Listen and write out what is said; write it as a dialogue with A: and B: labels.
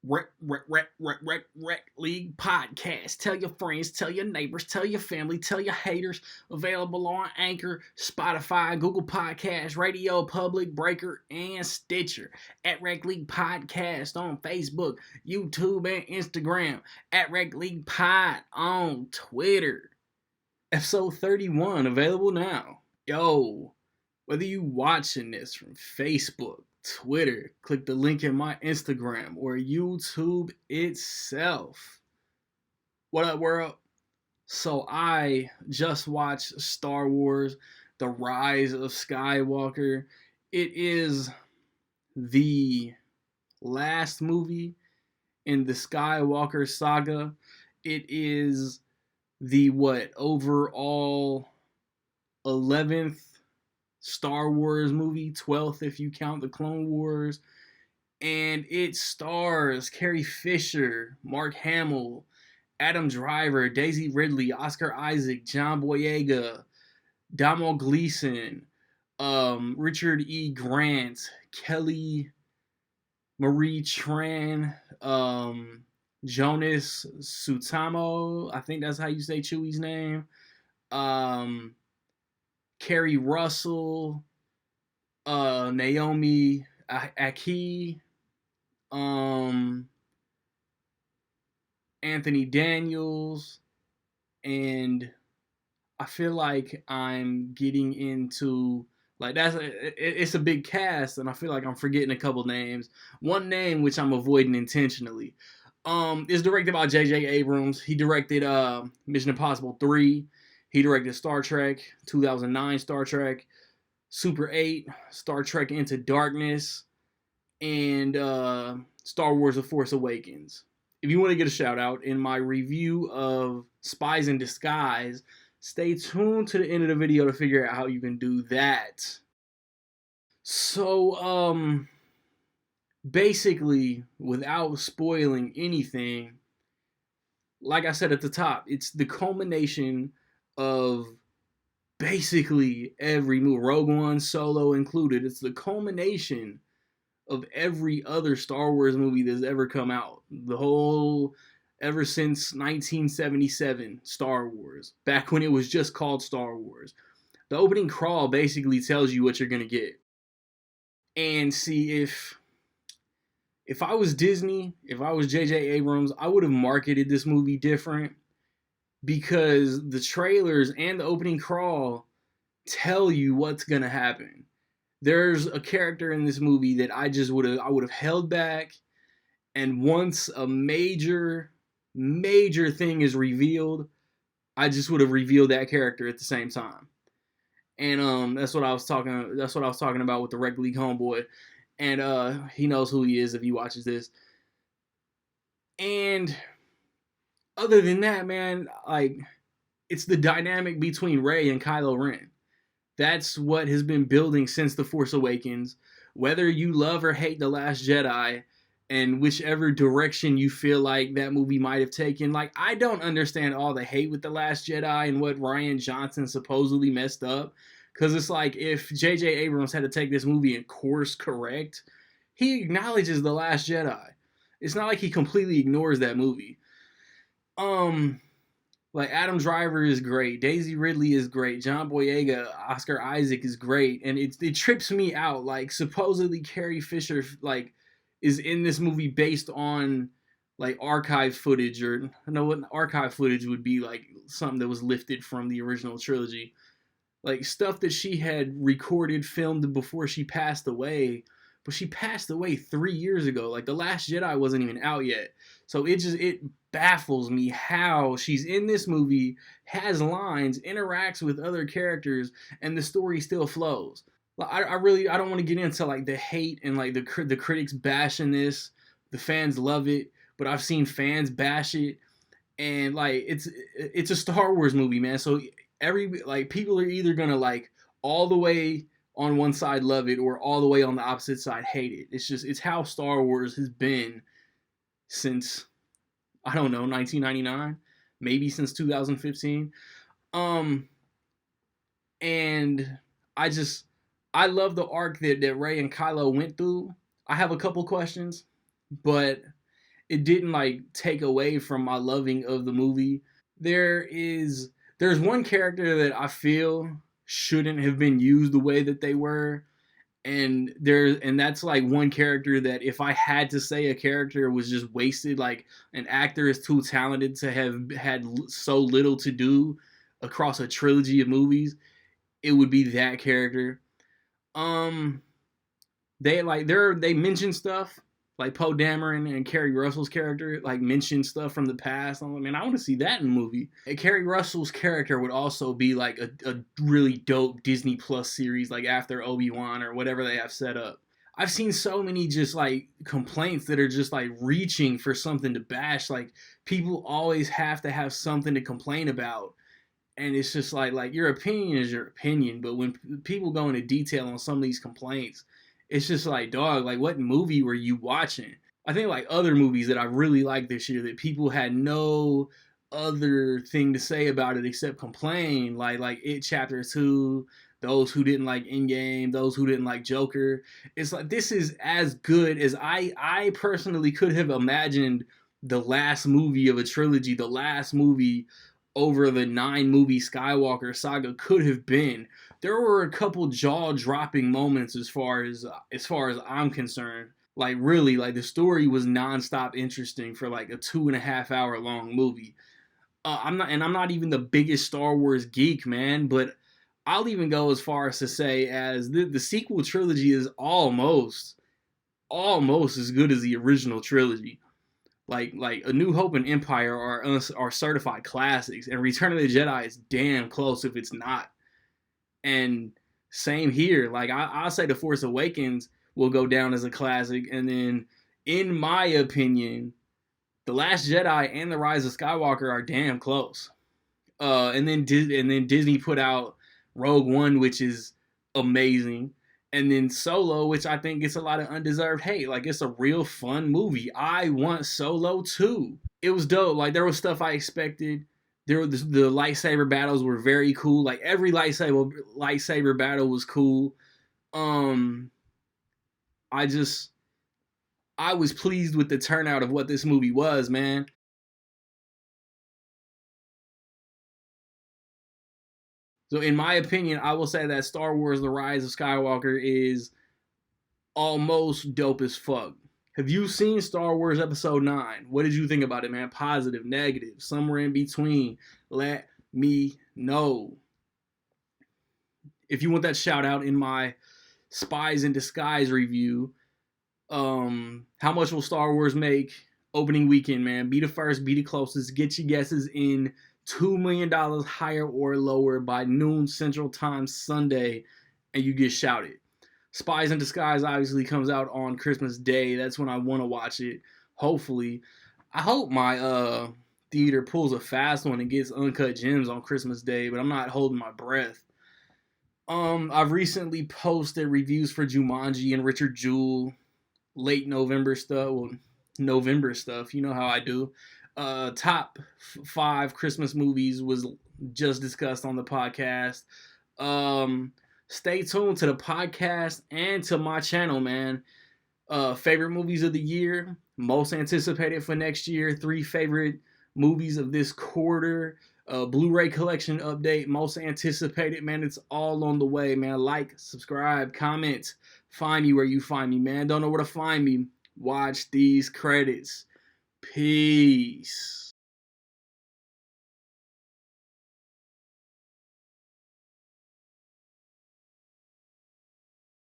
A: Rec League Podcast. Tell your friends, tell your neighbors, tell your family, tell your haters. Available on Anchor, Spotify, Google Podcasts, Radio Public, Breaker, and Stitcher. At Rec League Podcast on Facebook, YouTube, and Instagram. At Rec League Pod on Twitter. Episode 31 available now. Yo, whether you watching this from Facebook, Twitter, click the link in my Instagram, or YouTube itself. What up, world? So I just watched Star Wars, The Rise of Skywalker. It is the last movie in the Skywalker saga. It is the overall 11th Star Wars movie, 12th if you count the Clone Wars, and it stars Carrie Fisher, Mark Hamill, Adam Driver, Daisy Ridley, Oscar Isaac, John Boyega, Domhnall Gleeson, Richard E. Grant, Kelly Marie Tran, Jonas Suotamo, I think that's how you say Chewie's name, Kerry Russell, Naomi Aki, Anthony Daniels, and I feel like I'm getting into it's a big cast, and I feel like I'm forgetting a couple names. One name which I'm avoiding intentionally is directed by J.J. Abrams. He directed Mission Impossible 3. He directed Star Trek, 2009 Star Trek, Super 8, Star Trek Into Darkness, and Star Wars The Force Awakens. If you want to get a shout out in my review of Spies in Disguise, stay tuned to the end of the video to figure out how you can do that. So, basically, without spoiling anything, like I said at the top, it's the culmination of basically every movie, Rogue One, Solo included. It's the culmination of every other Star Wars movie that's ever come out. Ever since 1977, Star Wars, back when it was just called Star Wars. The opening crawl basically tells you what you're going to get. And see, if I was Disney, if I was J.J. Abrams, I would have marketed this movie different, because the trailers and the opening crawl tell you what's going to happen. There's a character in this movie that I would have held back, and once a major thing is revealed, I just would have revealed that character at the same time. And that's what I was talking about with the Rec League homeboy, and he knows who he is if he watches this. And other than that, man, it's the dynamic between Rey and Kylo Ren. That's what has been building since The Force Awakens. Whether you love or hate The Last Jedi, and whichever direction you feel like that movie might have taken, I don't understand all the hate with The Last Jedi and what Rian Johnson supposedly messed up. Because it's like, if J.J. Abrams had to take this movie and course correct, he acknowledges The Last Jedi. It's not like he completely ignores that movie. Adam Driver is great, Daisy Ridley is great, John Boyega, Oscar Isaac is great, and it trips me out. Supposedly Carrie Fisher is in this movie based on archive footage, or I know what archive footage would be, something that was lifted from the original trilogy, stuff that she had recorded, filmed before she passed away. But she passed away 3 years ago. The Last Jedi wasn't even out yet. So it baffles me how she's in this movie, has lines, interacts with other characters, and the story still flows. I don't want to get into the hate and the critics bashing this. The fans love it, but I've seen fans bash it, and it's a Star Wars movie, man. So people are either gonna all the way on one side love it, or all the way on the opposite side hate it. It's how Star Wars has been since, I don't know, 1999, maybe since 2015. And I love the arc that Rey and Kylo went through. I have a couple questions, but it didn't like take away from my loving of the movie. There's one character that I feel shouldn't have been used the way that they were, and that's like one character that if I had to say a character was just wasted, like an actor is too talented to have had so little to do across a trilogy of movies, it would be that character. Um, they mention stuff like Poe Dameron and Kerry Russell's character like mention stuff from the past. I'm like, man, I want to see that in a movie. And Kerry Russell's character would also be like a really dope Disney Plus series, like after Obi-Wan or whatever they have set up. I've seen so many just like complaints that are just like reaching for something to bash. Like people always have to have something to complain about, and it's just like your opinion is your opinion, but when people go into detail on some of these complaints, it's just like, dog, like what movie were you watching? I think like other movies that I really liked this year that people had no other thing to say about it except complain, like It Chapter 2, those who didn't like Endgame, those who didn't like Joker. It's like this is as good as I personally could have imagined the last movie of a trilogy, the last movie over the 9 movie Skywalker saga could have been. There were a couple jaw-dropping moments as far as I'm concerned. Like really, like the story was nonstop interesting for like a 2.5 hour long movie. I'm not even the biggest Star Wars geek, man, but I'll even go as far as to say as the sequel trilogy is almost as good as the original trilogy. Like A New Hope and Empire are certified classics, and Return of the Jedi is damn close if it's not. And same here. Like I'll say The Force Awakens will go down as a classic, and then in my opinion, The Last Jedi and The Rise of Skywalker are damn close. And then Disney put out Rogue One, which is amazing, and then Solo, which I think gets a lot of undeserved hate. Like it's a real fun movie. I want Solo too. It was dope. Like there was stuff I expected. The lightsaber battles were very cool. Like every lightsaber battle was cool. Um, I just I was pleased with the turnout of what this movie was, man. So in my opinion, I will say that Star Wars: The Rise of Skywalker is almost dope as fuck. Have you seen Star Wars Episode 9? What did you think about it, man? Positive, negative, somewhere in between? Let me know. If you want that shout out in my Spies in Disguise review, how much will Star Wars make opening weekend, man? Be the first, be the closest. Get your guesses in $2 million higher or lower by noon Central Time Sunday, and you get shouted. Spies in Disguise obviously comes out on Christmas Day. That's when I want to watch it. Hopefully, I hope my theater pulls a fast one and gets Uncut Gems on Christmas Day, but I'm not holding my breath. I've recently posted reviews for Jumanji and Richard Jewell, late November stuff. Well, November stuff. You know how I do. Top 5 Christmas movies was just discussed on the podcast. Stay tuned to the podcast and to my channel, man. Favorite movies of the year, most anticipated for next year, 3 favorite movies of this quarter, Blu-ray collection update, most anticipated, man. It's all on the way, man. Like, subscribe, comment, find me where you find me, man. Don't know where to find me? Watch these credits. Peace.